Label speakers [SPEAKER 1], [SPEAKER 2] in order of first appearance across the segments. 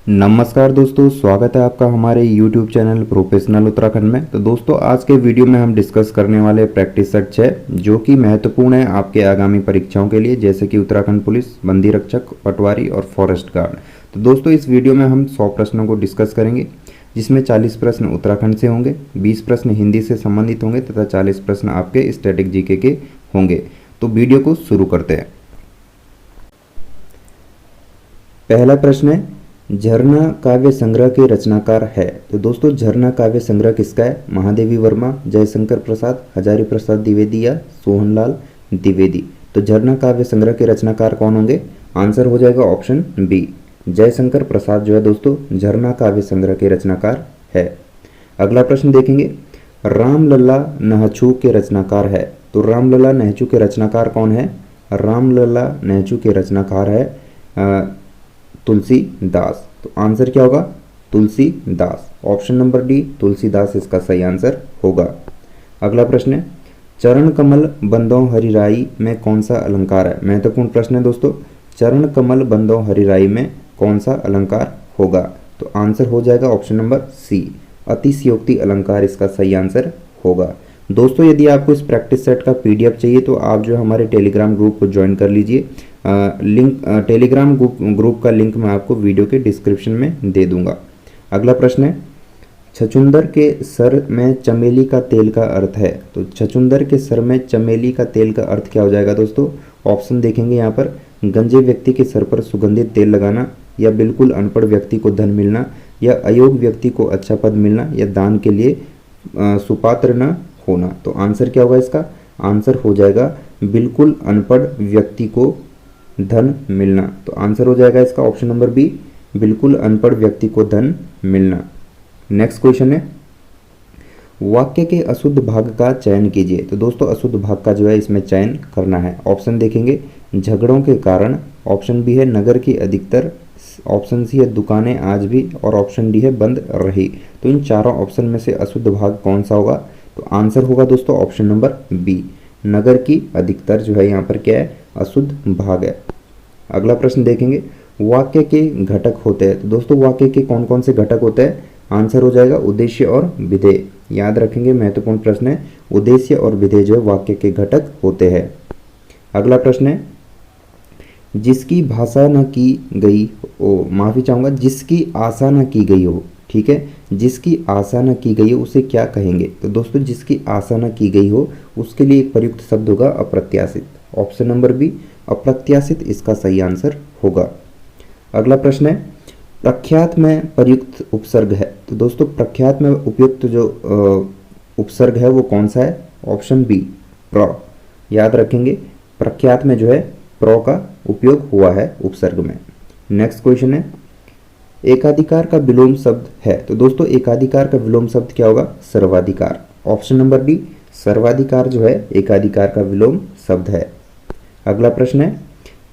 [SPEAKER 1] नमस्कार दोस्तों, स्वागत है आपका हमारे YouTube चैनल प्रोफेशनल उत्तराखंड में। तो दोस्तों आज के वीडियो में हम डिस्कस करने वाले प्रैक्टिस सेट 6 जो कि महत्वपूर्ण है आपके आगामी परीक्षाओं के लिए, जैसे कि उत्तराखंड पुलिस, बंदी रक्षक, पटवारी और फॉरेस्ट गार्ड। तो दोस्तों इस वीडियो में हम 100 प्रश्नों को डिस्कस करेंगे, जिसमें 40 प्रश्न उत्तराखंड से होंगे, 20 प्रश्न हिंदी से संबंधित होंगे तथा 40 प्रश्न आपके स्टैटिक जीके के होंगे। तो वीडियो को शुरू करते हैं। पहला प्रश्न है, झरना काव्य संग्रह के रचनाकार है। तो दोस्तों झरना काव्य संग्रह किसका है? महादेवी वर्मा, जयशंकर प्रसाद, हजारी प्रसाद द्विवेदी या सोहनलाल द्विवेदी। तो झरना काव्य संग्रह के रचनाकार कौन होंगे? आंसर हो जाएगा ऑप्शन बी, जयशंकर प्रसाद जो है दोस्तों झरना काव्य संग्रह के रचनाकार है। अगला प्रश्न देखेंगे, रामलला नहचू के रचनाकार है। तो रामलला नहचू के रचनाकार कौन है? रामलला नहचू के रचनाकार है तुलसीदास। तो आंसर क्या होगा? Tulsidas. Option number D Tulsidas इसका सही आंसर होगा। अगला प्रश्न है, चरण कमल बंदों हरिराई में कौन सा अलंकार है? महत्वपूर्ण प्रश्न है दोस्तों। चरण कमल बंदों हरिराई में कौन सा अलंकार होगा? तो आंसर हो जाएगा ऑप्शन नंबर सी, अतिशयोक्ति अलंकार इसका सही आंसर होगा। दोस्तों यदि आपको इस प्रैक्टिस सेट का पीडीएफ चाहिए तो आप जो हमारे टेलीग्राम ग्रुप को ज्वाइन कर लीजिए। टेलीग्राम ग्रुप का लिंक मैं आपको वीडियो के डिस्क्रिप्शन में दे दूंगा। अगला प्रश्न है, छछूंदर के सर में चमेली का तेल का अर्थ है। तो छछूंदर के सर में चमेली का तेल का अर्थ क्या हो जाएगा दोस्तों? ऑप्शन देखेंगे यहाँ पर, गंजे व्यक्ति के सर पर सुगंधित तेल लगाना, या बिल्कुल अनपढ़ व्यक्ति को धन मिलना, या अयोग्य व्यक्ति को अच्छा पद मिलना, या दान के लिए सुपात्र न होना। तो आंसर क्या होगा इसका? आंसर हो जाएगा बिल्कुल अनपढ़ व्यक्ति को धन मिलना। तो आंसर हो जाएगा इसका ऑप्शन नंबर बी, बिल्कुल अनपढ़ व्यक्ति को धन मिलना। नेक्स्ट क्वेश्चन है, वाक्य के अशुद्ध भाग का चयन कीजिए। तो दोस्तों अशुद्ध भाग का जो है इसमें चयन करना है। ऑप्शन देखेंगे, झगड़ों के कारण, ऑप्शन बी है नगर की अधिकतर, ऑप्शन सी है दुकानें आज भी, और ऑप्शन डी है बंद रही। तो इन चारों ऑप्शन में से अशुद्ध भाग कौन सा होगा? तो आंसर होगा दोस्तों ऑप्शन नंबर बी, नगर की अधिकतर जो है यहाँ पर क्या है? अशुद्ध भाग है। अगला प्रश्न देखेंगे, वाक्य के घटक होते हैं। तो दोस्तों वाक्य के कौन कौन से घटक होते हैं? आंसर हो जाएगा उद्देश्य और विधेय। याद रखेंगे, महत्वपूर्ण प्रश्न है। उद्देश्य और विधेय जो है वाक्य के घटक होते हैं। अगला प्रश्न है, जिसकी भाषा न की गई हो, माफी चाहूंगा, जिसकी आशा न की गई हो, ठीक है, जिसकी आशा न की गई हो उसे क्या कहेंगे? तो दोस्तों जिसकी आशा न की गई हो उसके लिए एक प्रयुक्त शब्द होगा अप्रत्याशित। ऑप्शन नंबर बी, अप्रत्याशित इसका सही आंसर होगा। अगला प्रश्न है, प्रख्यात में प्रयुक्त उपसर्ग है। तो दोस्तों प्रख्यात में उपयुक्त जो उपसर्ग है वो कौन सा है? ऑप्शन बी, प्र। याद रखेंगे, प्रख्यात में जो है प्र का उपयोग हुआ है उपसर्ग में। नेक्स्ट क्वेश्चन है, एकाधिकार का विलोम शब्द है। तो दोस्तों एकाधिकार का विलोम शब्द क्या होगा? सर्वाधिकार। ऑप्शन नंबर डी, सर्वाधिकार जो है एकाधिकार का विलोम शब्द है। अगला प्रश्न है,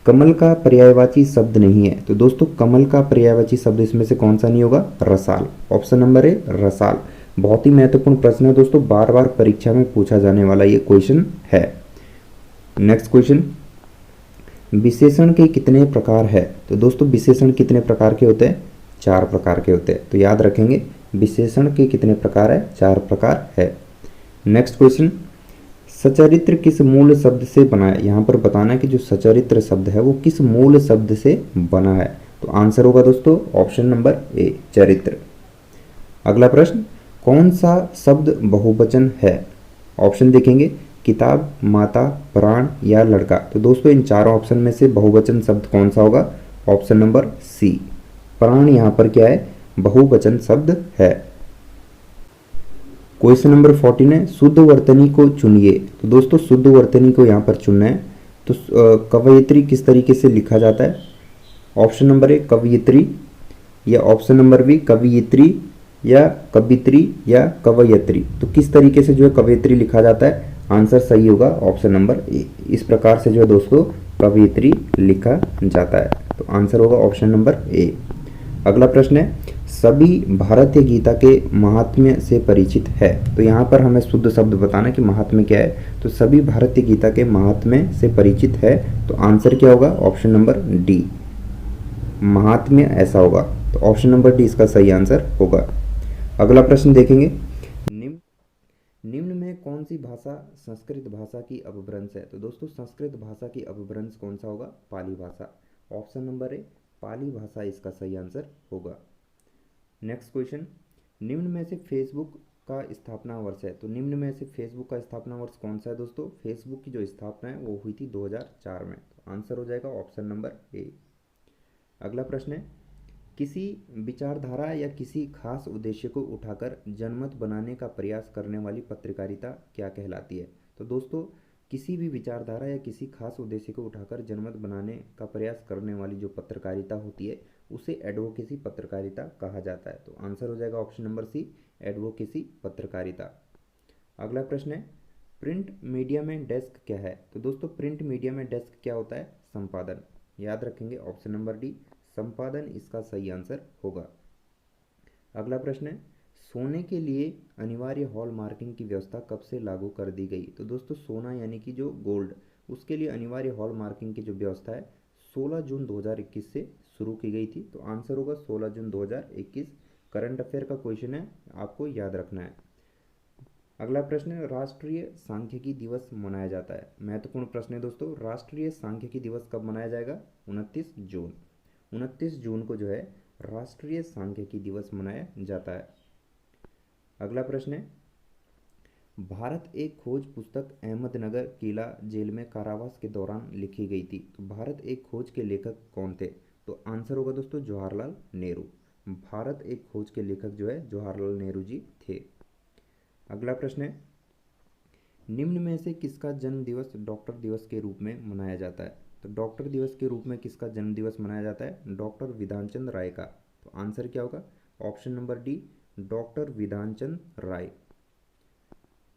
[SPEAKER 1] कमल का पर्यायवाची शब्द नहीं है। तो दोस्तों कमल का पर्यायवाची शब्द इसमें से कौन सा नहीं होगा? रसाल। ऑप्शन नंबर ए, रसाल। बहुत ही महत्वपूर्ण प्रश्न है दोस्तों, बार बार परीक्षा में पूछा जाने वाला ये क्वेश्चन है। नेक्स्ट क्वेश्चन, विशेषण के कितने प्रकार है? तो दोस्तों विशेषण कितने प्रकार के होते हैं? 4 प्रकार के होते हैं। तो याद रखेंगे, विशेषण के कितने प्रकार है? 4 प्रकार है। नेक्स्ट क्वेश्चन, सचरित्र किस मूल शब्द से बना है? यहाँ पर बताना है कि जो सचरित्र शब्द है वो किस मूल शब्द से बना है। तो आंसर होगा दोस्तों ऑप्शन नंबर ए, चरित्र। अगला प्रश्न, कौन सा शब्द बहुवचन है? ऑप्शन देखेंगे, किताब, माता, प्राण या लड़का। तो दोस्तों इन चारों ऑप्शन में से बहुवचन शब्द कौन सा होगा? ऑप्शन नंबर सी, प्राण यहाँ पर क्या है? बहुवचन शब्द है। क्वेश्चन नंबर 14 है, शुद्ध वर्तनी को चुनिए। तो दोस्तों शुद्ध वर्तनी को यहाँ पर चुनना है। तो कवयित्री किस तरीके से लिखा जाता है? ऑप्शन नंबर ए, कवयित्री, या ऑप्शन नंबर बी, कवयित्री, या कवित्री, या कवयित्री। तो किस तरीके से जो है कवयित्री लिखा जाता है? आंसर सही होगा ऑप्शन नंबर ए, इस प्रकार से जो है दोस्तों कवयित्री लिखा जाता है। तो आंसर होगा ऑप्शन नंबर ए। अगला प्रश्न है, सभी भारतीय गीता के महात्म्य से परिचित है। तो यहाँ पर हमें शुद्ध शब्द बताना कि महात्म्य क्या है। तो सभी भारतीय गीता के महात्म्य से परिचित है। तो आंसर क्या होगा? ऑप्शन नंबर डी, महात्म्य ऐसा होगा। तो ऑप्शन नंबर डी इसका सही आंसर होगा। अगला प्रश्न देखेंगे, निम्न निम्न में कौन सी भाषा संस्कृत भाषा की अपभ्रंश है? तो दोस्तों संस्कृत भाषा की अपभ्रंश कौन सा होगा? पाली भाषा। ऑप्शन नंबर ए पाली भाषा इसका सही आंसर होगा। नेक्स्ट क्वेश्चन, निम्न में से फेसबुक का स्थापना वर्ष है? तो निम्न में से फेसबुक का स्थापना वर्ष कौन सा है दोस्तों? फेसबुक की जो स्थापना है वो हुई थी 2004 में। तो आंसर हो जाएगा ऑप्शन नंबर ए। अगला प्रश्न है, किसी विचारधारा या किसी खास उद्देश्य को उठाकर जनमत बनाने का प्रयास करने वाली पत्रकारिता क्या कहलाती है? तो दोस्तों किसी भी विचारधारा या किसी खास उद्देश्य को उठाकर जनमत बनाने का प्रयास करने वाली जो पत्रकारिता होती है उसे एडवोकेसी पत्रकारिता कहा जाता है। तो आंसर हो जाएगा ऑप्शन नंबर सी, एडवोकेसी पत्रकारिता। अगला प्रश्न है, प्रिंट मीडिया में डेस्क क्या है? तो दोस्तों प्रिंट मीडिया में डेस्क क्या होता है? संपादन। याद रखेंगे ऑप्शन नंबर डी, संपादन इसका सही आंसर होगा। अगला प्रश्न है, सोने के लिए अनिवार्य हॉल मार्किंग की व्यवस्था कब से लागू कर दी गई? तो दोस्तों सोना यानी कि जो गोल्ड, उसके लिए अनिवार्य हॉल मार्किंग की जो व्यवस्था है 16 जून 2021 से शुरू की गई थी। तो आंसर होगा 16 जून 2021। करंट अफेयर का क्वेश्चन है, आपको याद रखना है। अगला प्रश्न है, राष्ट्रीय सांख्यिकी दिवस मनाया जाता है? महत्वपूर्ण प्रश्न है दोस्तों, राष्ट्रीय सांख्यिकी दिवस कब मनाया जाएगा? 29 जून। 29 जून को जो है राष्ट्रीय सांख्यिकी दिवस मनाया जाता है। अगला प्रश्न है, भारत एक खोज पुस्तक अहमदनगर किला जेल में कारावास के दौरान लिखी गई थी। तो भारत एक खोज के लेखक कौन थे? तो आंसर होगा दोस्तों जवाहरलाल नेहरू। भारत एक खोज के लेखक जो है जवाहरलाल नेहरू जी थे। अगला प्रश्न है, निम्न में से किसका जन्म दिवस डॉक्टर दिवस के रूप में मनाया जाता है? तो डॉक्टर दिवस के रूप में किसका जन्म दिवस मनाया जाता है? डॉक्टर विधानचंद्र राय का। तो आंसर क्या होगा? Option number D, doctor Vidhan Chandra Roy.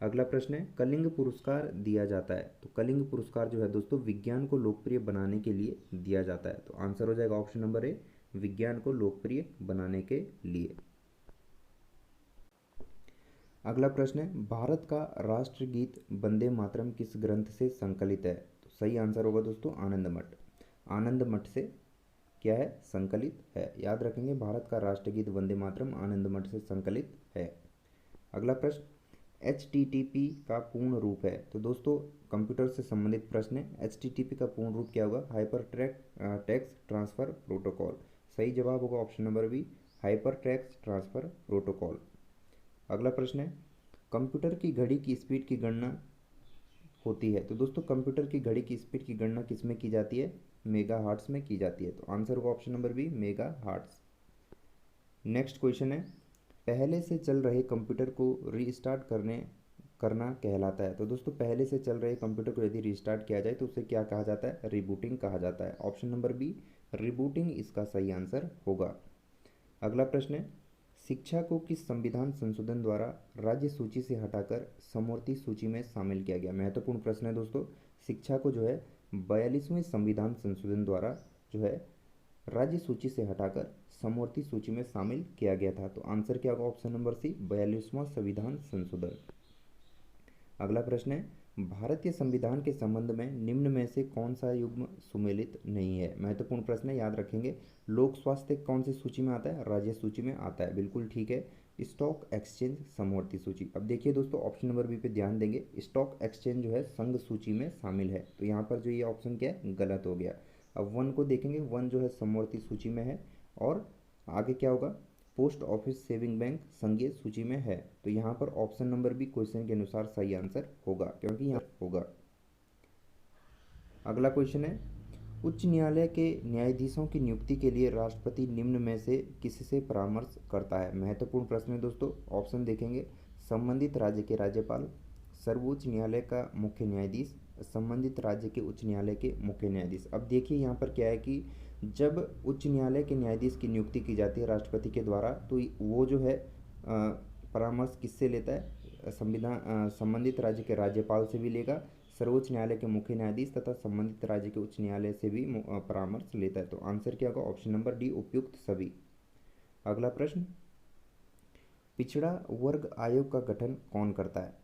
[SPEAKER 1] अगला प्रश्न है, कलिंग पुरस्कार दिया जाता है? तो कलिंग पुरस्कार जो है दोस्तों विज्ञान को लोकप्रिय बनाने के लिए दिया जाता है। तो आंसर हो जाएगा ऑप्शन नंबर ए, विज्ञान को लोकप्रिय बनाने के लिए। अगला प्रश्न है, भारत का राष्ट्रगीत वंदे मातरम किस ग्रंथ से संकलित है? तो सही आंसर होगा दोस्तों आनंद मठ। आनंद मठ से क्या है? संकलित है। याद रखेंगे भारत का राष्ट्रगीत वंदे मातरम आनंद मठ से संकलित है। अगला प्रश्न, HTTP का पूर्ण रूप है? तो दोस्तों कंप्यूटर से संबंधित प्रश्न है। HTTP का पूर्ण रूप क्या होगा? Hyper text transfer protocol. सही जवाब होगा option number B, hyper text transfer protocol. अगला प्रश्न है, कंप्यूटर की घड़ी की स्पीड की गणना होती है? तो दोस्तों कंप्यूटर की घड़ी की स्पीड की गणना किस में की जाती है? मेगा हार्ट्स में की जाती है। तो आंसर होगा option number B, megahertz. Next question है, पहले से चल रहे कंप्यूटर को रीस्टार्ट करना कहलाता है? तो दोस्तों पहले से चल रहे कंप्यूटर को यदि रीस्टार्ट किया जाए तो उसे क्या कहा जाता है? रिबूटिंग कहा जाता है। ऑप्शन नंबर बी, रिबूटिंग इसका सही आंसर होगा। अगला प्रश्न है, शिक्षा को किस संविधान संशोधन द्वारा राज्य सूची से हटाकर समवर्ती सूची में शामिल किया गया? महत्वपूर्ण प्रश्न है दोस्तों, शिक्षा को जो है 42वें संविधान संशोधन द्वारा जो है राज्य सूची से हटाकर समवर्ती सूची में शामिल किया गया था। तो आंसर क्या होगा? ऑप्शन नंबर सी, 42वां संविधान संशोधन। अगला प्रश्न है, भारतीय संविधान के संबंध में निम्न में से कौन सा युग्म सुमेलित नहीं है? महत्वपूर्ण प्रश्न है, याद रखेंगे। लोक स्वास्थ्य कौन सी सूची में आता है? राज्य सूची में आता है, बिल्कुल ठीक है। स्टॉक एक्सचेंज समवर्ती सूची। अब देखिए दोस्तों ऑप्शन नंबर बी पे ध्यान देंगे, स्टॉक एक्सचेंज जो है संघ सूची में शामिल है। तो यहाँ पर जो ये ऑप्शन क्या है? गलत हो गया। अब वन को देखेंगे, वन जो है समवर्ती सूची में है। और आगे क्या होगा? पोस्ट ऑफिस सेविंग बैंक संघीय सूची में है। तो यहाँ पर ऑप्शन नंबर बी क्वेश्चन के अनुसार सही आंसर होगा, क्योंकि यहाँ होगा। अगला क्वेश्चन है, उच्च न्यायालय के न्यायाधीशों की नियुक्ति के लिए राष्ट्रपति निम्न में से किससे परामर्श करता है? महत्वपूर्ण प्रश्न है दोस्तों। ऑप्शन देखेंगे, संबंधित राज्य के राज्यपाल, सर्वोच्च न्यायालय का मुख्य न्यायाधीश, संबंधित राज्य के उच्च न्यायालय के मुख्य न्यायाधीश। अब देखिए यहाँ पर क्या है कि जब उच्च न्यायालय के न्यायाधीश की नियुक्ति की जाती है राष्ट्रपति के द्वारा, तो वो जो है परामर्श किससे लेता है? संबंधित राज्य के राज्यपाल से भी लेगा, सर्वोच्च न्यायालय के मुख्य न्यायाधीश तथा संबंधित राज्य के उच्च न्यायालय से भी परामर्श लेता है। तो आंसर क्या होगा? ऑप्शन नंबर डी, उपयुक्त सभी। अगला प्रश्न, पिछड़ा वर्ग आयोग का गठन कौन करता है?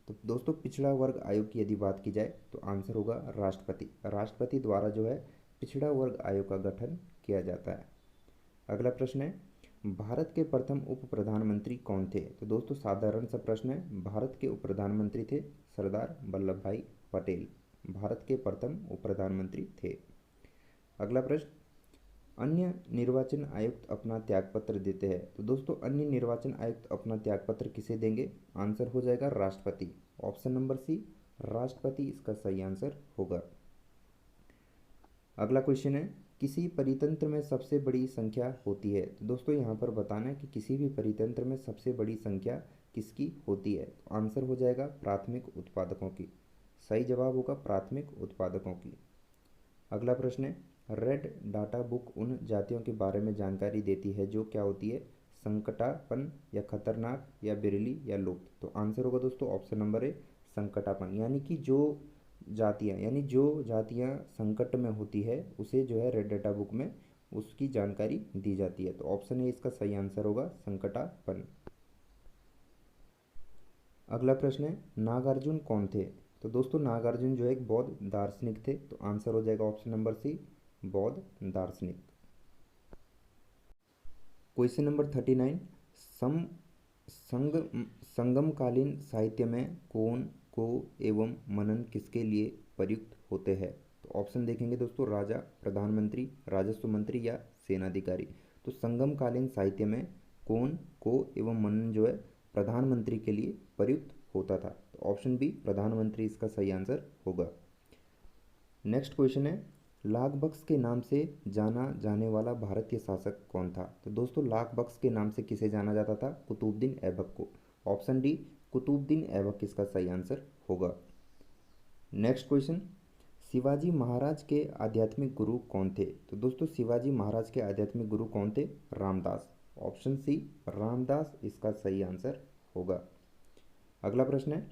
[SPEAKER 1] तो दोस्तों पिछड़ा वर्ग आयोग की यदि बात की जाए तो आंसर होगा राष्ट्रपति। राष्ट्रपति द्वारा जो है पिछड़ा वर्ग आयोग का गठन किया जाता है। अगला प्रश्न है, भारत के प्रथम उप प्रधानमंत्री कौन थे? तो दोस्तों साधारण सा प्रश्न है, भारत के उप प्रधानमंत्री थे सरदार वल्लभ भाई पटेल, भारत के प्रथम उप प्रधानमंत्री थे। अगला प्रश्न, अन्य निर्वाचन आयुक्त अपना त्यागपत्र देते हैं। तो दोस्तों अन्य निर्वाचन आयुक्त अपना त्यागपत्र किसे देंगे? आंसर हो जाएगा राष्ट्रपति। ऑप्शन नंबर सी, राष्ट्रपति इसका सही आंसर होगा। अगला क्वेश्चन है, किसी परितंत्र में सबसे बड़ी संख्या होती है? तो दोस्तों यहाँ पर बताना है कि किसी भी परितंत्र में सबसे बड़ी संख्या किसकी होती है? तो आंसर हो जाएगा प्राथमिक उत्पादकों की। सही जवाब होगा प्राथमिक उत्पादकों की। अगला प्रश्न है, रेड डाटा बुक उन जातियों के बारे में जानकारी देती है जो क्या होती है? संकटापन या खतरनाक या बिरली या लुप्त। तो आंसर होगा दोस्तों ऑप्शन नंबर ए, संकटापन। यानी कि जो जातियां संकट में होती है उसे जो है रेड डाटा बुक में उसकी जानकारी दी जाती है। तो ऑप्शन ए इसका सही आंसर होगा संकटापन। अगला प्रश्न है, नागार्जुन कौन थे? तो दोस्तों नागार्जुन जो है एक बौद्ध दार्शनिक थे। तो आंसर हो जाएगा ऑप्शन नंबर सी, बौद्ध दार्शनिक। क्वेश्चन नंबर 39, सम संग संगमकालीन साहित्य में कौन को एवं मनन किसके लिए प्रयुक्त होते हैं? तो ऑप्शन देखेंगे दोस्तों, राजा, प्रधानमंत्री, राजस्व मंत्री या सेनाधिकारी। तो संगमकालीन साहित्य में कौन को एवं मनन जो है प्रधानमंत्री के लिए प्रयुक्त होता था। तो ऑप्शन बी, प्रधानमंत्री इसका सही आंसर होगा। नेक्स्ट क्वेश्चन है, लाख बख्श के नाम से जाना जाने वाला भारतीय शासक कौन था? तो दोस्तों लाख बख्श के नाम से किसे जाना जाता था? कुतुबुद्दीन ऐबक को। ऑप्शन डी, कुतुबुद्दीन ऐबक इसका सही आंसर होगा। नेक्स्ट क्वेश्चन, शिवाजी महाराज के आध्यात्मिक गुरु कौन थे? तो दोस्तों शिवाजी महाराज के आध्यात्मिक गुरु कौन थे? रामदास। ऑप्शन सी, रामदास इसका सही आंसर होगा। अगला प्रश्न है,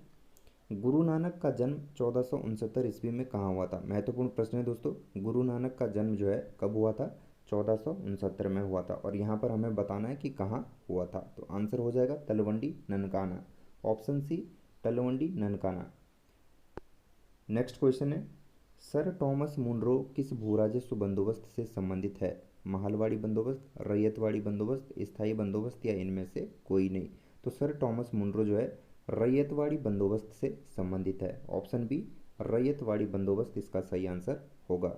[SPEAKER 1] गुरु नानक का जन्म 1469 ईस्वी में कहाँ हुआ था? महत्वपूर्ण प्रश्न है दोस्तों। गुरु नानक का जन्म जो है कब हुआ था? 1469 में हुआ था। और यहाँ पर हमें बताना है कि कहाँ हुआ था। तो आंसर हो जाएगा Talwandi Nankana. Option C, Talwandi Nankana. Next question है, सर टॉमस मुनरो किस भू राजस्व बंदोबस्त से संबंधित है? महलवाड़ी बंदोबस्त, रैयतवाड़ी बंदोबस्त, स्थायी बंदोबस्त या इनमें से कोई नहीं। तो सर टॉमस मुनरो जो है रैयतवाड़ी बंदोबस्त से संबंधित है। ऑप्शन बी, रैयतवाड़ी बंदोबस्त इसका सही आंसर होगा।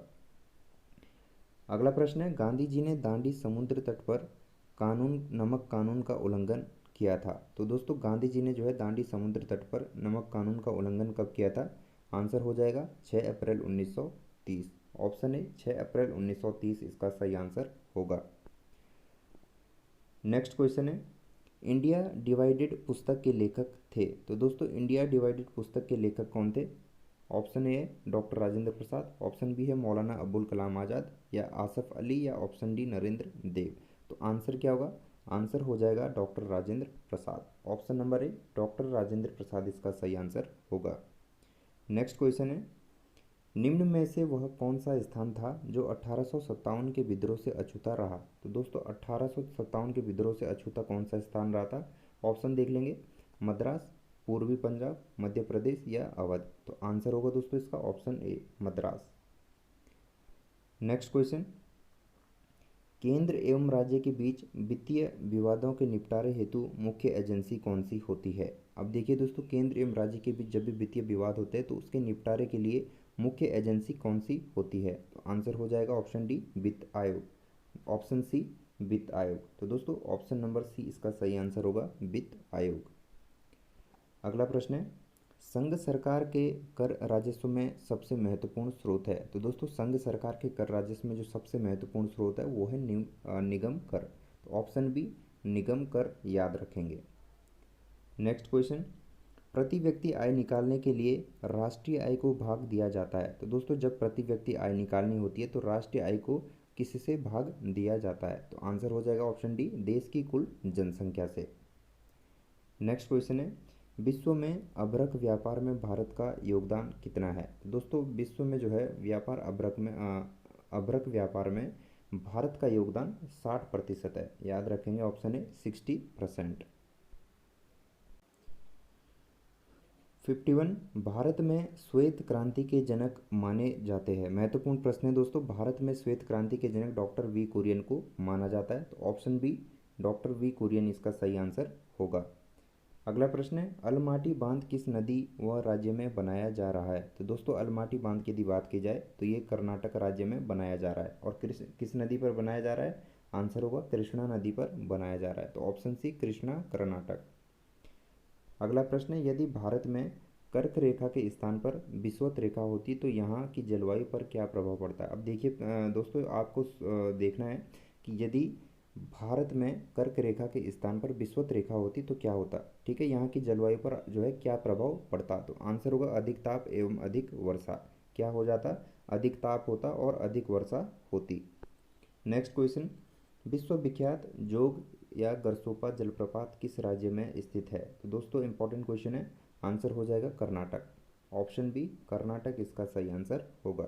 [SPEAKER 1] अगला प्रश्न है, गांधी जी ने दांडी समुद्र तट पर नमक कानून का उल्लंघन किया था। तो दोस्तों गांधी जी ने जो है दांडी समुद्र तट पर नमक कानून का उल्लंघन कब किया था? आंसर हो जाएगा 6 अप्रैल 1930। ऑप्शन ए, 6 अप्रैल 1930 इसका सही आंसर होगा। नेक्स्ट क्वेश्चन है, इंडिया डिवाइडेड पुस्तक के लेखक थे। तो दोस्तों इंडिया डिवाइडेड पुस्तक के लेखक कौन थे? ऑप्शन ए है doctor Rajendra Prasad, option B है मौलाना अबुल कलाम आज़ाद या आसफ अली या ऑप्शन डी नरेंद्र देव। तो आंसर क्या होगा? आंसर हो जाएगा doctor Rajendra Prasad. Option number A, doctor Rajendra Prasad इसका सही आंसर होगा। नेक्स्ट क्वेश्चन है, निम्न में से वह कौन सा स्थान था जो 1857 के विद्रोह से अछूता रहा? तो दोस्तों 1857 के विद्रोह से अछूता कौन सा स्थान रहा था? ऑप्शन देख लेंगे, मद्रास, पूर्वी पंजाब, मध्य प्रदेश या अवध। तो आंसर होगा दोस्तों इसका option A, Madras. Next question, केंद्र एवं राज्य के बीच वित्तीय विवादों के निपटारे हेतु मुख्य एजेंसी कौन सी होती है? अब देखिए दोस्तों, केंद्र एवं राज्य के बीच जब भी वित्तीय विवाद होते हैं तो उसके निपटारे के लिए मुख्य एजेंसी कौन सी होती है? तो आंसर हो जाएगा ऑप्शन डी, वित्त आयोग। ऑप्शन सी, वित्त आयोग। तो दोस्तों ऑप्शन नंबर सी इसका सही आंसर होगा, वित्त आयोग। अगला प्रश्न है, संघ सरकार के कर राजस्व में सबसे महत्वपूर्ण स्रोत है। तो दोस्तों संघ सरकार के कर राजस्व में जो सबसे महत्वपूर्ण स्रोत है वो है निगम कर। तो ऑप्शन बी, निगम कर याद रखेंगे। नेक्स्ट क्वेश्चन, प्रति व्यक्ति आय निकालने के लिए राष्ट्रीय आय को भाग दिया जाता है। तो दोस्तों जब प्रति व्यक्ति आय निकालनी होती है तो राष्ट्रीय आय को किससे भाग दिया जाता है? तो आंसर हो जाएगा ऑप्शन डी, देश की कुल जनसंख्या से। नेक्स्ट क्वेश्चन है, विश्व में अभ्रक व्यापार में भारत का योगदान कितना है? तो दोस्तों विश्व में जो है व्यापार अभ्रक व्यापार में भारत का योगदान 60% है। याद रखेंगे ऑप्शन है 60%। 51 भारत में श्वेत क्रांति के जनक माने जाते हैं। महत्वपूर्ण प्रश्न है दोस्तों, भारत में श्वेत क्रांति के जनक डॉक्टर वी कुरियन को माना जाता है। तो option B doctor V Kurien इसका सही आंसर होगा। अगला प्रश्न है, अलमाटी बांध किस नदी व राज्य में बनाया जा रहा है। तो दोस्तों अलमाटी बांध की यदि बात की जाए तो ये कर्नाटक राज्य में बनाया जा रहा है। और किस नदी पर बनाया जा रहा है, आंसर होगा कृष्णा नदी पर बनाया जा रहा है। तो ऑप्शन सी कृष्णा कर्नाटक। अगला प्रश्न है, यदि भारत में कर्क रेखा के स्थान पर विषुवत रेखा होती तो यहाँ की जलवायु पर क्या प्रभाव पड़ता है। अब देखिए दोस्तों आपको देखना है कि यदि भारत में कर्क रेखा के स्थान पर विषुवत रेखा होती तो क्या होता, ठीक है, यहाँ की जलवायु पर जो है क्या प्रभाव पड़ता। तो आंसर होगा अधिक ताप एवं अधिक वर्षा। क्या हो जाता, अधिक ताप होता और अधिक वर्षा होती। नेक्स्ट क्वेश्चन, विश्व विख्यात जोग या गरसोपा जलप्रपात किस राज्य में स्थित है। तो दोस्तों इंपॉर्टेंट क्वेश्चन है, आंसर हो जाएगा कर्नाटक। ऑप्शन बी कर्नाटक इसका सही आंसर होगा।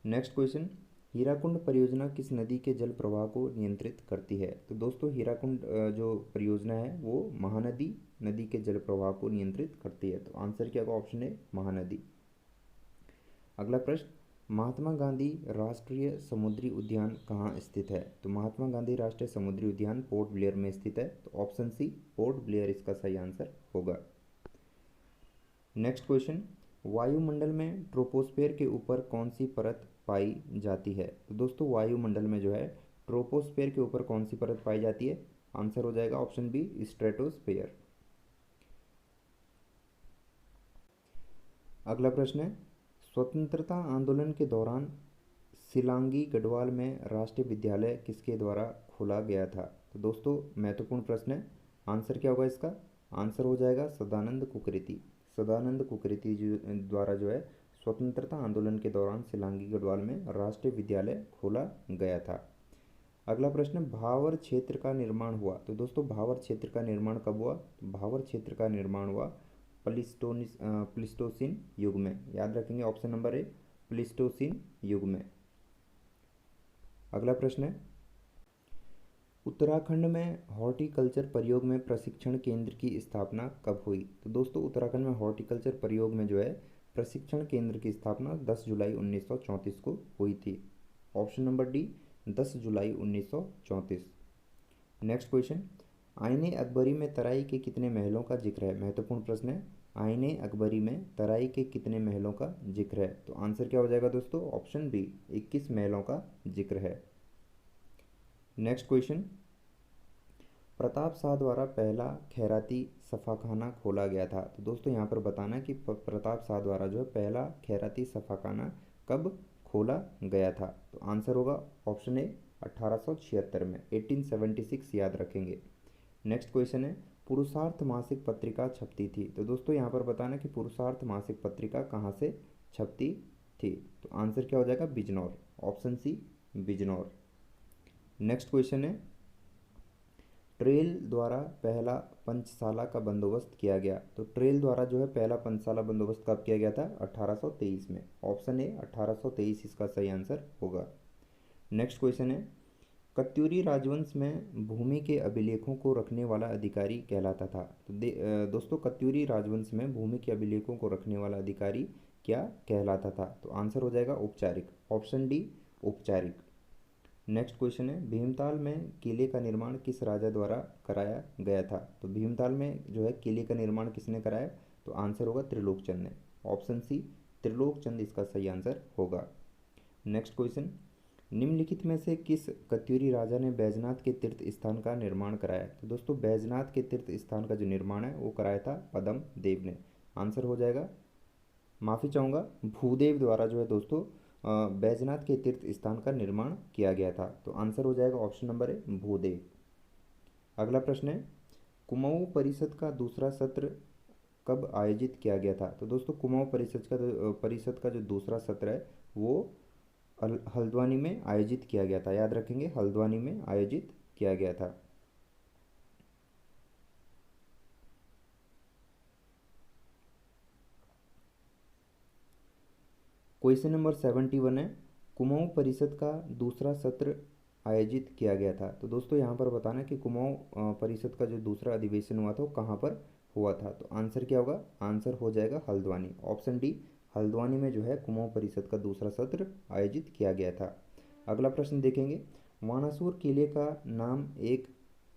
[SPEAKER 1] नेक्स्ट क्वेश्चन, हीराकुंड परियोजना किस नदी के जल प्रवाह को नियंत्रित करती है। तो दोस्तों हीराकुंड जो परियोजना है वो महानदी नदी के जल प्रवाह को नियंत्रित करती है। तो आंसर क्या होगा, ऑप्शन ए महानदी। अगला प्रश्न, महात्मा गांधी राष्ट्रीय समुद्री उद्यान कहाँ स्थित है। तो महात्मा गांधी राष्ट्रीय समुद्री उद्यान पोर्ट ब्लेयर में स्थित है। तो ऑप्शन सी पोर्ट ब्लेयर इसका सही आंसर होगा। नेक्स्ट क्वेश्चन, वायुमंडल में ट्रोपोस्फेयर के ऊपर कौन सी परत पाई जाती है। तो दोस्तों वायुमंडल में जो है ट्रोपोस्फेयर के ऊपर कौन सी परत पाई जाती है, आंसर हो जाएगा ऑप्शन बी स्ट्रेटोस्फेयर। अगला प्रश्न है, स्वतंत्रता आंदोलन के दौरान सिलांगी गढ़वाल में राष्ट्रीय विद्यालय किसके द्वारा खोला गया था। तो दोस्तों महत्वपूर्ण प्रश्न है, आंसर क्या होगा इसका, आंसर हो जाएगा सदानंद कुकरेती। सदानंद कुकरेती द्वारा जो है स्वतंत्रता आंदोलन के दौरान सिलांगी गढ़वाल में राष्ट्रीय विद्यालय खोला गया था। अगला प्रश्न, भावर क्षेत्र का निर्माण हुआ। तो दोस्तों भावर क्षेत्र का निर्माण कब हुआ। तो भावर क्षेत्र का निर्माण हुआ प्लिस्टोसिन युग में। याद रखेंगे ऑप्शन नंबर ए प्लिस्टोसिन युग में। अगला प्रश्न है, उत्तराखंड में हॉर्टिकल्चर प्रयोग में प्रशिक्षण केंद्र की स्थापना कब हुई। तो दोस्तों उत्तराखंड में हॉर्टिकल्चर प्रयोग में जो है प्रशिक्षण केंद्र की स्थापना 10 जुलाई 1934 को हुई थी। ऑप्शन नंबर डी 10 जुलाई 1934। नेक्स्ट क्वेश्चन, आईने अकबरी में तराई के कितने महलों का जिक्र है। महत्वपूर्ण प्रश्न है, आईने अकबरी में तराई के कितने महलों का जिक्र है। तो आंसर क्या हो जाएगा दोस्तों, ऑप्शन बी 21 महलों का जिक्र है। नेक्स्ट क्वेश्चन, प्रताप शाह द्वारा पहला खैराती सफाखाना खोला गया था। तो दोस्तों यहाँ पर बताना कि प्रताप शाह द्वारा जो है पहला खैराती सफाखाना कब खोला गया था। तो आंसर होगा ऑप्शन ए 1876 में, 1876 याद रखेंगे। नेक्स्ट क्वेश्चन है, पुरुषार्थ मासिक पत्रिका छपती थी। तो दोस्तों यहाँ पर बताना कि पुरुषार्थ मासिक पत्रिका कहाँ से छपती थी। तो आंसर क्या हो जाएगा, Bijnor. Option C Bijnor. Next question है, ट्रेल द्वारा पहला पंचशाला का बंदोबस्त किया गया। तो ट्रेल द्वारा जो है पहला पंचशाला बंदोबस्त कब किया गया था, 1823 में। ऑप्शन ए 1823 इसका सही आंसर होगा। नेक्स्ट क्वेश्चन है, कत्यूरी राजवंश में भूमि के अभिलेखों को रखने वाला अधिकारी कहलाता था। तो दोस्तों कत्यूरी राजवंश में भूमि के अभिलेखों को रखने वाला अधिकारी क्या कहलाता था। तो आंसर हो जाएगा औपचारिक। ऑप्शन डी औपचारिक। नेक्स्ट क्वेश्चन है, भीमताल में किले का निर्माण किस राजा द्वारा कराया गया था। तो भीमताल में जो है किले का निर्माण किसने कराया। तो आंसर होगा त्रिलोकचंद ने। ऑप्शन सी त्रिलोकचंद इसका सही आंसर होगा। नेक्स्ट क्वेश्चन, निम्नलिखित में से किस कत्यूरी राजा ने बैजनाथ के तीर्थ स्थान का निर्माण कराया। तो दोस्तों बैजनाथ के तीर्थ स्थान का जो निर्माण है वो कराया था पद्म देव ने। आंसर हो जाएगा, माफ़ी चाहूँगा, भूदेव द्वारा जो है दोस्तों बैजनाथ के तीर्थ स्थान का निर्माण किया गया था। तो आंसर हो जाएगा ऑप्शन नंबर ए भूदेव। अगला प्रश्न है, कुमाऊं परिषद का दूसरा सत्र कब आयोजित किया गया था। तो दोस्तों कुमाऊं परिषद का जो दूसरा सत्र है वो हल्द्वानी में आयोजित किया गया था। याद रखेंगे हल्द्वानी में आयोजित किया गया था। क्वेश्चन नंबर 71 है, कुमाऊं परिषद का दूसरा सत्र आयोजित किया गया था। तो दोस्तों यहाँ पर बताना कि कुमाऊं परिषद का जो दूसरा अधिवेशन हुआ था वो कहाँ पर हुआ था? तो आंसर क्या होगा? आंसर हो जाएगा हल्द्वानी, ऑप्शन डी, हल्द्वानी में जो है कुमाऊं परिषद का दूसरा सत्र आयोजित किया गया था। अगला प्रश्न देखेंगे, वानासुर किले का नाम एक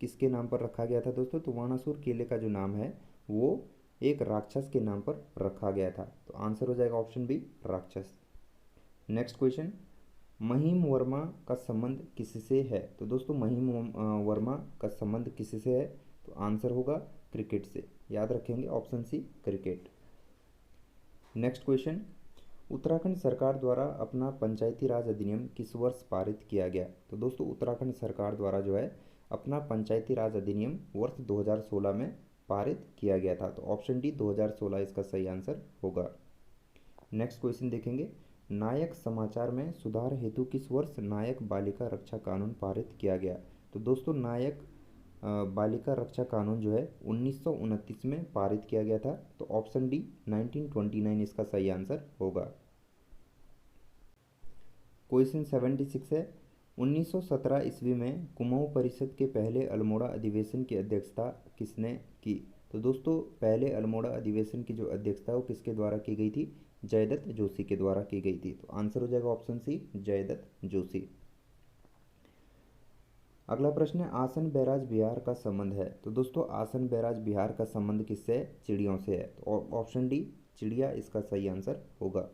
[SPEAKER 1] किसके नाम पर रखा गया था दोस्तों? तो वानासुर किले का जो नाम है वो एक राक्षस के नाम पर रखा गया था। तो आंसर हो जाएगा ऑप्शन बी, राक्षस। नेक्स्ट क्वेश्चन, महिम वर्मा का संबंध किससे है? तो दोस्तों महिम वर्मा का संबंध किससे है? तो आंसर होगा क्रिकेट से, याद रखेंगे option C, cricket. Next question, Uttarakhand सरकार द्वारा अपना पंचायती राज अधिनियम किस वर्ष पारित किया गया? तो दोस्तों उत्तराखंड सरकार द्वारा जो है अपना पंचायती राज अधिनियम वर्ष 2016 में पारित किया गया था। तो ऑप्शन डी 2016 इसका सही आंसर होगा। नेक्स्ट क्वेश्चन देखेंगे, नायक समाचार में सुधार हेतु किस वर्ष नायक बालिका रक्षा कानून पारित किया गया? तो दोस्तों नायक बालिका रक्षा कानून जो है 1929 में पारित किया गया था। तो ऑप्शन डी 1929 इसका सही आंसर होगा। क्वेश्चन 76 है, 1917 ईस्वी में कुमाऊं परिषद के पहले अल्मोड़ा अधिवेशन की अध्यक्षता किसने की? तो दोस्तों पहले अल्मोड़ा अधिवेशन की जो अध्यक्षता वो किसके द्वारा की गई थी? जयदत्त जोशी के द्वारा की गई थी। तो आंसर हो जाएगा ऑप्शन सी, जयदत्त जोशी। अगला प्रश्न है, आसन बैराज बिहार का संबंध है? तो दोस्तों आसन बैराज बिहार का संबंध किससे है? चिड़ियों से है। तो ऑप्शन डी, चिड़िया इसका सही आंसर होगा।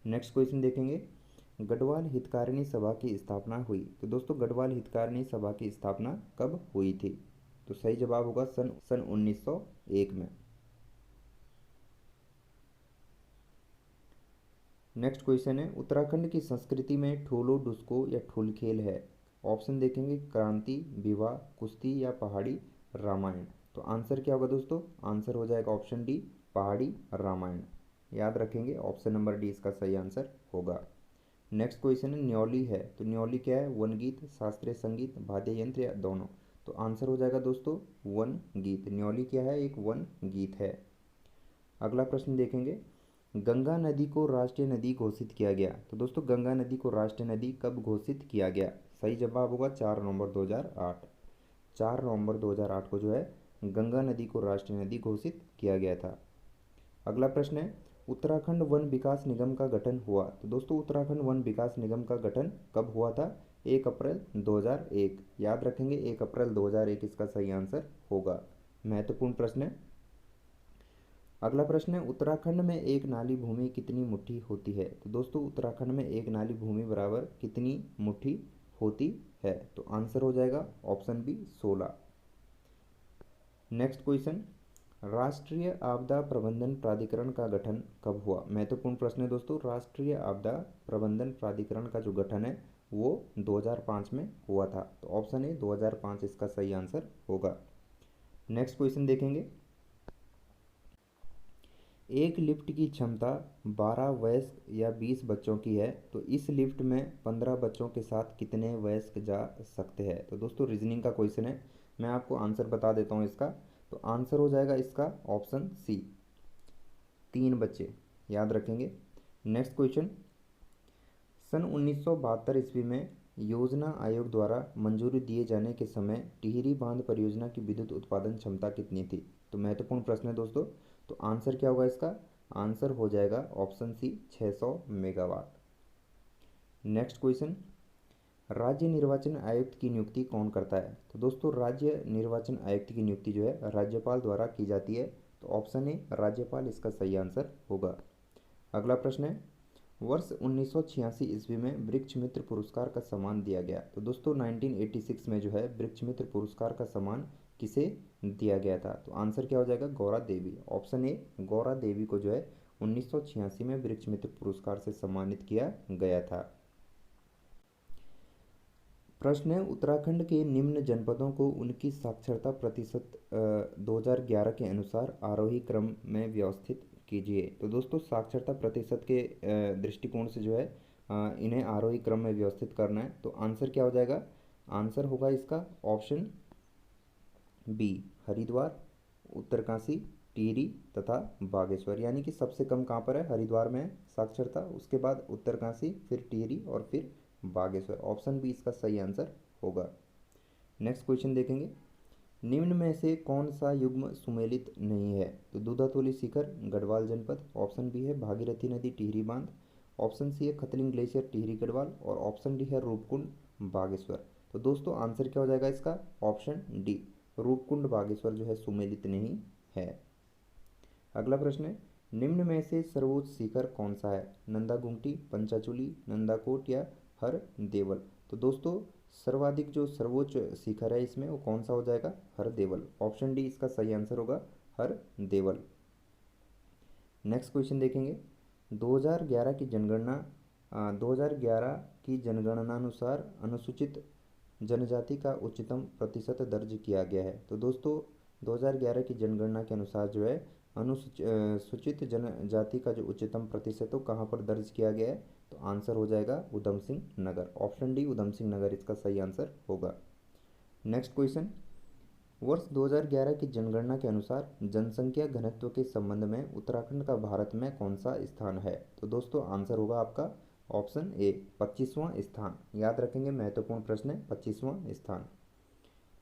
[SPEAKER 1] नेक्स्ट क्वेश्चन देखेंगे, गढ़वाल हितकारिणी सभा की स्थापना हुई? तो दोस्तों गढ़वाल हितकारिणी सभा की स्थापना कब हुई थी? तो सही जवाब होगा सन 1901 में। नेक्स्ट क्वेश्चन है, उत्तराखंड की संस्कृति में ठूलो डुस्को या ठूल खेल है? ऑप्शन देखेंगे, क्रांति, विवाह, कुश्ती या पहाड़ी रामायण। तो आंसर क्या होगा दोस्तों? आंसर हो जाएगा ऑप्शन डी, पहाड़ी रामायण, याद रखेंगे ऑप्शन नंबर डी इसका सही आंसर होगा। नेक्स्ट क्वेश्चन है, न्यौली है? तो न्यौली क्या है? वन गीत, शास्त्रीय संगीत, वाद्य यंत्र या दोनों? तो आंसर हो जाएगा दोस्तों वन गीत। न्यौली क्या है? एक वन गीत है। अगला प्रश्न देखेंगे, गंगा नदी को राष्ट्रीय नदी घोषित किया गया? तो दोस्तों गंगा नदी को राष्ट्रीय नदी कब घोषित किया गया? सही जवाब होगा 4 नवंबर 2008। 4 नवंबर 2008 को जो है गंगा नदी को राष्ट्रीय नदी घोषित किया गया था। अगला प्रश्न है, उत्तराखंड वन विकास निगम का गठन हुआ? तो दोस्तों उत्तराखंड वन विकास निगम का गठन कब हुआ था? 1 अप्रैल 2001, याद रखेंगे 1 अप्रैल 2001 इसका सही आंसर होगा। महत्वपूर्ण प्रश्न है। अगला प्रश्न है, उत्तराखंड में एक नाली भूमि कितनी मुट्ठी होती है? तो दोस्तों उत्तराखंड में एक नाली भूमि बराबर कितनी मुट्ठी होती है? तो आंसर हो जाएगा ऑप्शन बी, 16। नेक्स्ट क्वेश्चन, राष्ट्रीय आपदा प्रबंधन प्राधिकरण का गठन कब हुआ? महत्वपूर्ण प्रश्न है दोस्तों। राष्ट्रीय आपदा प्रबंधन प्राधिकरण का जो गठन है वो 2005 में हुआ था। तो ऑप्शन ए 2005 इसका सही आंसर होगा। नेक्स्ट क्वेश्चन देखेंगे, एक लिफ्ट की क्षमता 12 वयस्क या 20 बच्चों की है, तो इस लिफ्ट में 15 बच्चों के साथ कितने वयस्क जा सकते हैं? तो दोस्तों रीजनिंग का क्वेश्चन है, मैं आपको आंसर बता देता हूँ इसका। तो आंसर हो जाएगा इसका ऑप्शन सी, 3 बच्चे, याद रखेंगे। नेक्स्ट क्वेश्चन, सन 1972 ईस्वी में योजना आयोग द्वारा मंजूरी दिए जाने के समय टिहरी बांध परियोजना की विद्युत उत्पादन क्षमता कितनी थी? तो महत्वपूर्ण प्रश्न है दोस्तों। तो आंसर क्या होगा इसका? आंसर हो जाएगा option C, 600 megawatt. Next question, राज्य निर्वाचन आयुक्त की नियुक्ति कौन करता है? तो दोस्तों राज्य निर्वाचन आयुक्त की नियुक्ति जो है राज्यपाल द्वारा की जाती है। तो ऑप्शन ए राज्यपाल इसका सही आंसर होगा। अगला प्रश्न है, वर्ष 1986 ईस्वी में वृक्ष मित्र पुरस्कार का सम्मान दिया गया? तो दोस्तों 1986 में जो है वृक्ष मित्र पुरस्कार का सम्मान किसे दिया गया था? तो आंसर क्या हो जाएगा? गौरा देवी, ऑप्शन ए गौरा देवी को जो है 1986 में वृक्ष मित्र पुरस्कार से सम्मानित किया गया था। प्रश्न है, उत्तराखंड के निम्न जनपदों को उनकी साक्षरता प्रतिशत 2011 के अनुसार आरोही क्रम में व्यवस्थित कीजिए। तो दोस्तों साक्षरता प्रतिशत के दृष्टिकोण से जो है इन्हें आरोही क्रम में व्यवस्थित करना है। तो आंसर क्या हो जाएगा? आंसर होगा इसका ऑप्शन बी, हरिद्वार, उत्तरकाशी, टिहरी तथा बागेश्वर। यानी कि सबसे कम कहाँ पर है? हरिद्वार में है साक्षरता, उसके बाद उत्तरकाशी, फिर टिहरी और फिर बागेश्वर। ऑप्शन बी इसका सही आंसर होगा। नेक्स्ट क्वेश्चन देखेंगे, निम्न में से कौन सा युग्म सुमेलित नहीं है? तो दूधातोली शिखर गढ़वाल जनपद, ऑप्शन बी है भागीरथी नदी टिहरी बांध, ऑप्शन सी है खतलिंग ग्लेशियर टिहरी गढ़वाल और ऑप्शन डी है रूपकुंड बागेश्वर। तो दोस्तों आंसर क्या हो जाएगा इसका? ऑप्शन डी, रूपकुंड बागेश्वर जो है सुमेलित नहीं है। अगला प्रश्न है, निम्न में से सर्वोच्च शिखर कौन सा है? नंदा गुमटी, पंचाचूली, नंदाकोट या हर देवल? तो दोस्तों सर्वाधिक जो सर्वोच्च शिखर है इसमें वो कौन सा हो जाएगा? हर देवल। ऑप्शन डी इसका सही आंसर होगा, हर देवल। नेक्स्ट क्वेश्चन देखेंगे, 2011 की जनगणना 2011 की जनगणनानुसार अनुसूचित जनजाति का उच्चतम प्रतिशत दर्ज किया गया है। तो दोस्तों 2011 की जनगणना के अनुसार जो है अनुसूचित जनजाति का जो उच्चतम प्रतिशत हो कहाँ पर दर्ज किया गया है? तो आंसर हो जाएगा उधम सिंह नगर। ऑप्शन डी उधम सिंह नगर इसका सही आंसर होगा। नेक्स्ट क्वेश्चन, वर्ष 2011 की जनगणना के अनुसार जनसंख्या घनत्व के संबंध में उत्तराखंड का भारत में कौन सा स्थान है? तो दोस्तों आंसर होगा आपका ऑप्शन ए 25वां स्थान। याद रखेंगे, महत्वपूर्ण प्रश्न है, 25वां स्थान।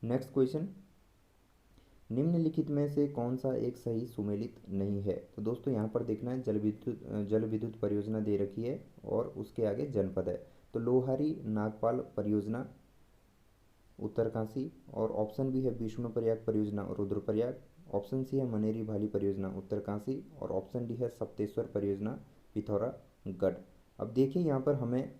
[SPEAKER 1] नेक्स्ट क्वेश्चन, निम्नलिखित में से कौन सा एक सही सुमेलित नहीं है? तो दोस्तों यहाँ पर देखना है, जल विद्युत परियोजना दे रखी है और उसके आगे जनपद है। तो लोहारी नागपाल परियोजना उत्तरकाशी, और ऑप्शन बी है विष्णुप्रयाग परियोजना रुद्रप्रयाग, ऑप्शन सी है मनेरी भाली परियोजना उत्तरकाशी और ऑप्शन डी है सप्तेश्वर परियोजना पिथौरागढ़। अब देखिए यहाँ पर हमें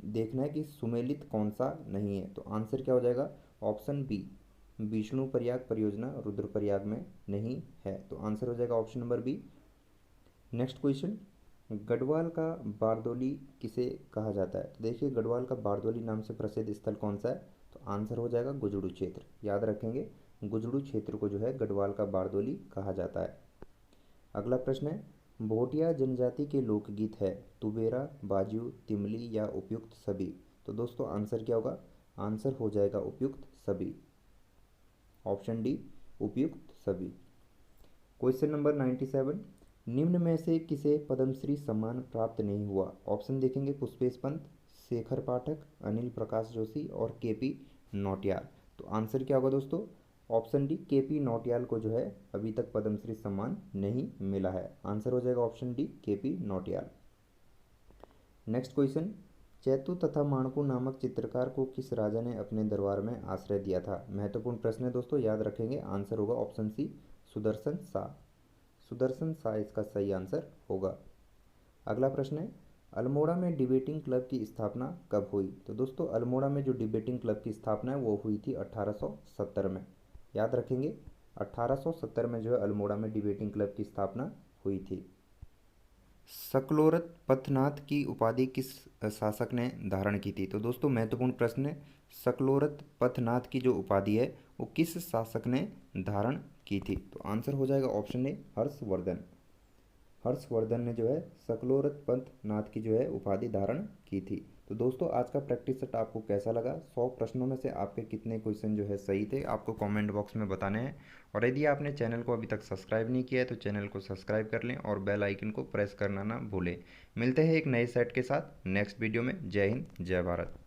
[SPEAKER 1] देखना है कि सुमेलित कौन सा नहीं है। तो आंसर क्या हो जाएगा? ऑप्शन बी विष्णुप्रयाग परियोजना रुद्रप्रयाग में नहीं है। तो आंसर हो जाएगा option number B. Next question, Garhwal का बारदोली किसे कहा जाता है? तो देखिए गढ़वाल का बारदोली नाम से प्रसिद्ध स्थल कौन सा है? तो आंसर हो जाएगा गुजड़ू क्षेत्र। याद रखेंगे, गुजड़ू क्षेत्र को जो है गढ़वाल का बारदोली कहा जाता है। अगला प्रश्न है, भोटिया जनजाति के लोकगीत है तुबेरा, बाजू, तिमली या उपयुक्त सभी? तो दोस्तों आंसर क्या होगा? आंसर हो जाएगा उपयुक्त सभी। ऑप्शन डी उपयुक्त सभी। क्वेश्चन नंबर 97, निम्न में से किसे पद्मश्री सम्मान प्राप्त नहीं हुआ? ऑप्शन देखेंगे, पुष्पेश पंत, शेखर पाठक, अनिल प्रकाश जोशी और केपी नौटियाल। तो आंसर क्या होगा दोस्तों? ऑप्शन डी केपी नौटियाल को जो है अभी तक पद्मश्री सम्मान नहीं मिला है। आंसर हो जाएगा option D KP Nautiyal. Next question, Chaitu तथा माणकू नामक चित्रकार को किस राजा ने अपने दरबार में आश्रय दिया था? महत्वपूर्ण प्रश्न है दोस्तों, याद रखेंगे। आंसर होगा ऑप्शन सी सुदर्शन शाह। सुदर्शन शाह इसका सही आंसर होगा। अगला प्रश्न है, अल्मोड़ा में डिबेटिंग क्लब की स्थापना कब हुई? तो दोस्तों अल्मोड़ा में जो डिबेटिंग क्लब की स्थापना है वो हुई थी 1870 में। याद रखेंगे 1870 में जो है अल्मोड़ा में डिबेटिंग क्लब की स्थापना हुई थी। सकलोरत पथनाथ की उपाधि किस शासक ने धारण की थी? तो दोस्तों महत्वपूर्ण प्रश्न है, सकलोरत पथनाथ की जो उपाधि है वो किस शासक ने धारण की थी? तो आंसर हो जाएगा ऑप्शन ए हर्षवर्धन। हर्षवर्धन ने जो है सकलोरत पथनाथ की जो है उपाधि धारण की थी। तो दोस्तों आज का प्रैक्टिस सेट आपको कैसा लगा? 100 प्रश्नों में से आपके कितने क्वेश्चन जो है सही थे आपको कमेंट बॉक्स में बताने हैं। और यदि आपने चैनल को अभी तक सब्सक्राइब नहीं किया है तो चैनल को सब्सक्राइब कर लें और बेल आइकन को प्रेस करना ना भूलें। मिलते हैं एक नए सेट के साथ नेक्स्ट वीडियो में। जय हिंद, जय भारत।